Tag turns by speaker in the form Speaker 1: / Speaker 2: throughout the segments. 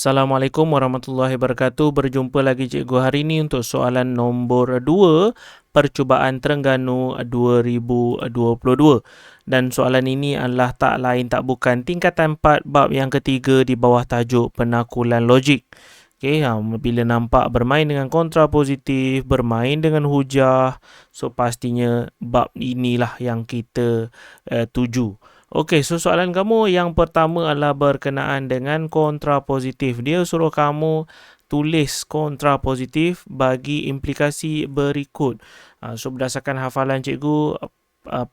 Speaker 1: Assalamualaikum warahmatullahi wabarakatuh. Berjumpa lagi cikgu hari ini untuk soalan nombor 2 percubaan Terengganu 2022. Dan soalan ini adalah tak lain tak bukan tingkatan 4 bab yang ketiga di bawah tajuk penakulan logik. Okey, bila nampak bermain dengan kontrapositif, bermain dengan hujah, so pastinya bab inilah yang kita tuju. Okey, so soalan kamu yang pertama adalah berkenaan dengan kontrapositif. Dia suruh kamu tulis kontrapositif bagi implikasi berikut. So berdasarkan hafalan cikgu,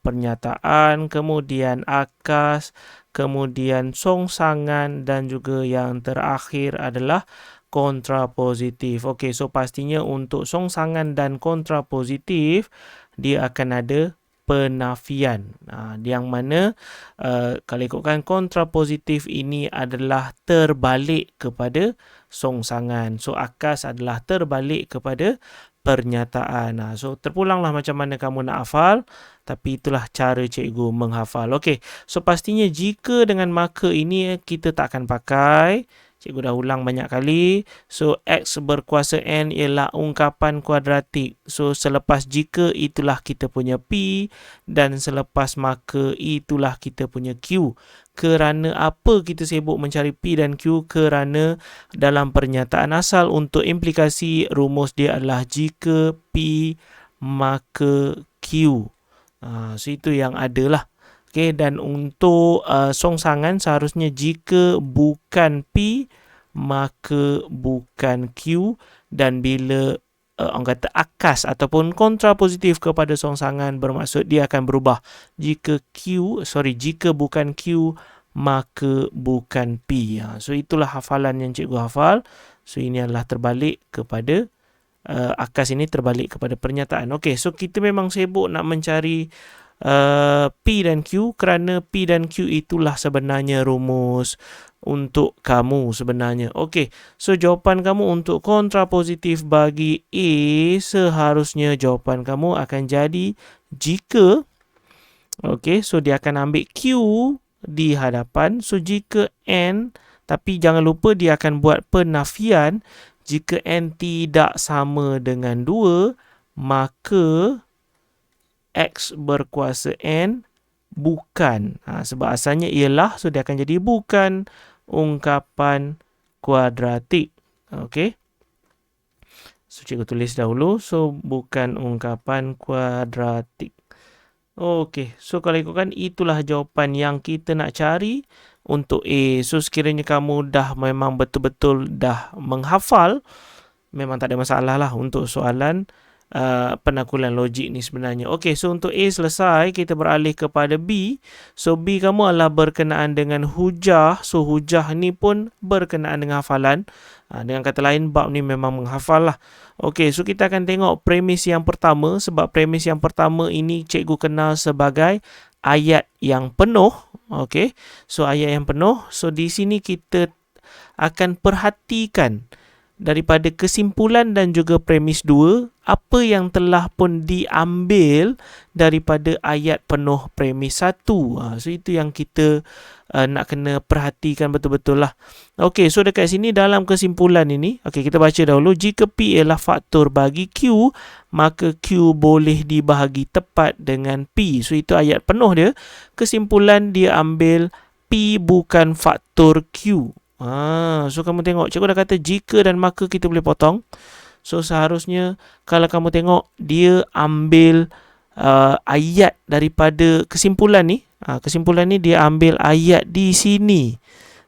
Speaker 1: pernyataan, kemudian akas, kemudian songsangan dan juga yang terakhir adalah kontrapositif. Okey, so pastinya untuk songsangan dan kontrapositif dia akan ada penafian. Yang mana kalau ikutkan kontrapositif ini adalah terbalik kepada songsangan. So akas adalah terbalik kepada pernyataan. So terpulanglah macam mana kamu nak hafal, tapi itulah cara cikgu menghafal. Okey, so pastinya jika dengan maka ini kita tak akan pakai. Cikgu dah ulang banyak kali. So, X berkuasa N ialah ungkapan kuadratik. So, selepas jika itulah kita punya P dan selepas maka itulah kita punya Q. Kerana apa kita sibuk mencari P dan Q? Kerana dalam pernyataan asal untuk implikasi rumus dia adalah jika P maka Q. So, itu yang adalah. Okay, dan untuk songsangan seharusnya jika bukan P maka bukan Q, dan bila orang kata akas ataupun kontrapositif kepada songsangan bermaksud dia akan berubah. Jika bukan Q maka bukan P. So itulah hafalan yang cikgu hafal. So ini adalah terbalik kepada akas ini terbalik kepada pernyataan. Okey, so kita memang sibuk nak mencari P dan Q kerana P dan Q itulah sebenarnya rumus untuk kamu sebenarnya. Okey, so jawapan kamu untuk kontrapositif bagi A seharusnya jawapan kamu akan jadi jika. Okey, so dia akan ambil Q di hadapan. So jika N, tapi jangan lupa dia akan buat penafian. Jika N tidak sama dengan 2, maka X berkuasa N bukan. Sebab asalnya ialah, so dia akan jadi bukan ungkapan kuadratik. Okey. So cikgu tulis dahulu. So bukan ungkapan kuadratik. Okey. So kalau ikutkan itulah jawapan yang kita nak cari untuk A. So sekiranya kamu dah memang betul-betul dah menghafal, memang tak ada masalah lah untuk soalan penakulan logik ni sebenarnya. Okey, so untuk A selesai, kita beralih kepada B. So B kamu adalah berkenaan dengan hujah. So hujah ni pun berkenaan dengan hafalan. Dengan kata lain, bab ni memang menghafal lah. Okey, so kita akan tengok premis yang pertama. Sebab premis yang pertama ini cikgu kenal sebagai ayat yang penuh. Okey, so ayat yang penuh. So di sini kita akan perhatikan daripada kesimpulan dan juga premis 2, apa yang telah pun diambil daripada ayat penuh premis 1. So itu yang kita nak kena perhatikan betul-betul lah. Okey, so dekat sini dalam kesimpulan ini, okey, kita baca dahulu. Jika P ialah faktor bagi Q, maka Q boleh dibahagi tepat dengan P. So itu ayat penuh dia. Kesimpulan dia ambil P bukan faktor Q. So kamu tengok, cikgu dah kata jika dan maka kita boleh potong. So seharusnya kalau kamu tengok dia ambil ayat daripada kesimpulan ni. Kesimpulan ni dia ambil ayat di sini.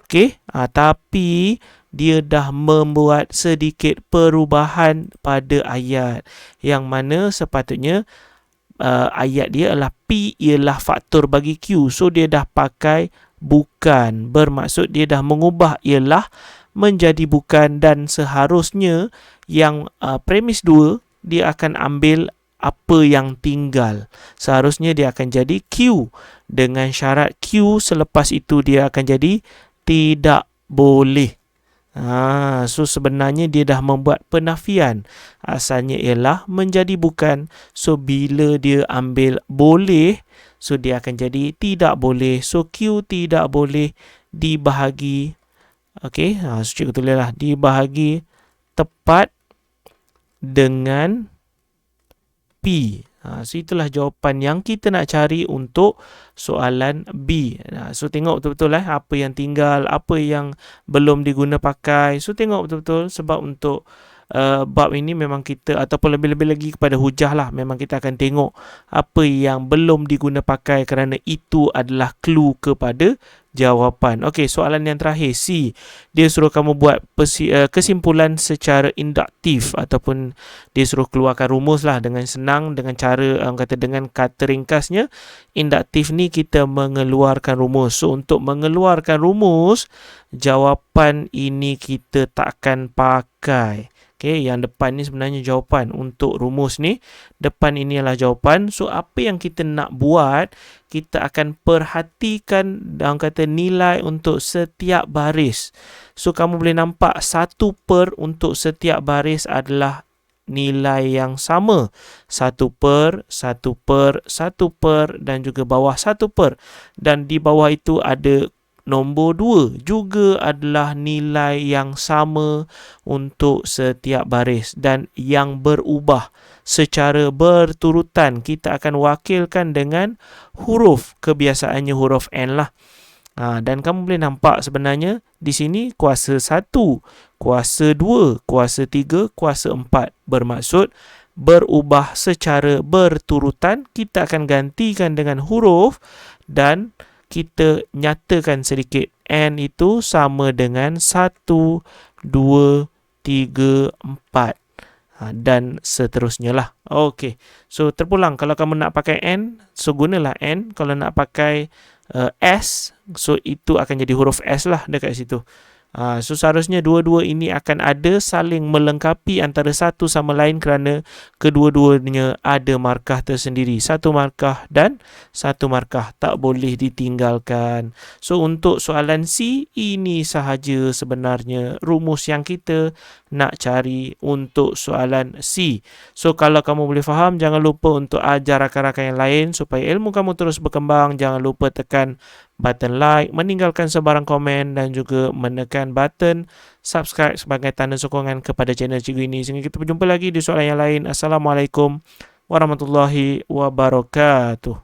Speaker 1: Okey, tapi dia dah membuat sedikit perubahan pada ayat yang mana sepatutnya ayat dia adalah P ialah faktor bagi Q. So dia dah pakai bukan, bermaksud dia dah mengubah ialah menjadi bukan, dan seharusnya yang premis 2 dia akan ambil apa yang tinggal. Seharusnya dia akan jadi Q dengan syarat Q selepas itu dia akan jadi tidak boleh. So sebenarnya dia dah membuat penafian. Asalnya ialah menjadi bukan. So bila dia ambil boleh, so dia akan jadi tidak boleh. So Q tidak boleh dibahagi Okey, so cikgu tulislah dibahagi tepat dengan P. So itulah jawapan yang kita nak cari untuk soalan B. So tengok betul-betul apa yang tinggal, apa yang belum diguna pakai. So tengok betul-betul sebab untuk bab ini memang kita ataupun lebih-lebih lagi kepada hujah lah, memang kita akan tengok apa yang belum diguna pakai kerana itu adalah clue kepada jawapan. Okey, soalan yang terakhir C. Dia suruh kamu buat kesimpulan secara induktif ataupun dia suruh keluarkan rumus lah dengan senang, dengan cara dengan kata ringkasnya. Induktif ni kita mengeluarkan rumus. So untuk mengeluarkan rumus, jawapan ini kita takkan pakai. Okay, yang depan ni sebenarnya jawapan untuk rumus ni. Depan ini adalah jawapan. So apa yang kita nak buat, kita akan perhatikan dalam kata nilai untuk setiap baris. So kamu boleh nampak 1 per untuk setiap baris adalah nilai yang sama. 1 per, 1 per, 1 per dan juga bawah 1 per. Dan di bawah itu ada nombor 2 juga adalah nilai yang sama untuk setiap baris dan yang berubah secara berturutan. Kita akan wakilkan dengan huruf, kebiasaannya huruf N lah. Dan kamu boleh nampak sebenarnya di sini kuasa 1, kuasa 2, kuasa 3, kuasa 4. Bermaksud berubah secara berturutan. Kita akan gantikan dengan huruf dan kita nyatakan sedikit N itu sama dengan 1, 2, 3, 4 dan seterusnya lah. Okey, so terpulang kalau kamu nak pakai N, so gunalah N. Kalau nak pakai S, so itu akan jadi huruf S lah dekat situ. So seharusnya dua-dua ini akan ada saling melengkapi antara satu sama lain kerana kedua-duanya ada markah tersendiri. 1 markah dan 1 markah tak boleh ditinggalkan. So untuk soalan C, ini sahaja sebenarnya rumus yang kita nak cari untuk soalan C. So kalau kamu boleh faham, jangan lupa untuk ajar rakan-rakan yang lain supaya ilmu kamu terus berkembang. Jangan lupa tekan button like, meninggalkan sebarang komen dan juga menekan button subscribe sebagai tanda sokongan kepada channel cikgu ini. Sehingga kita berjumpa lagi di soalan yang lain. Assalamualaikum warahmatullahi wabarakatuh.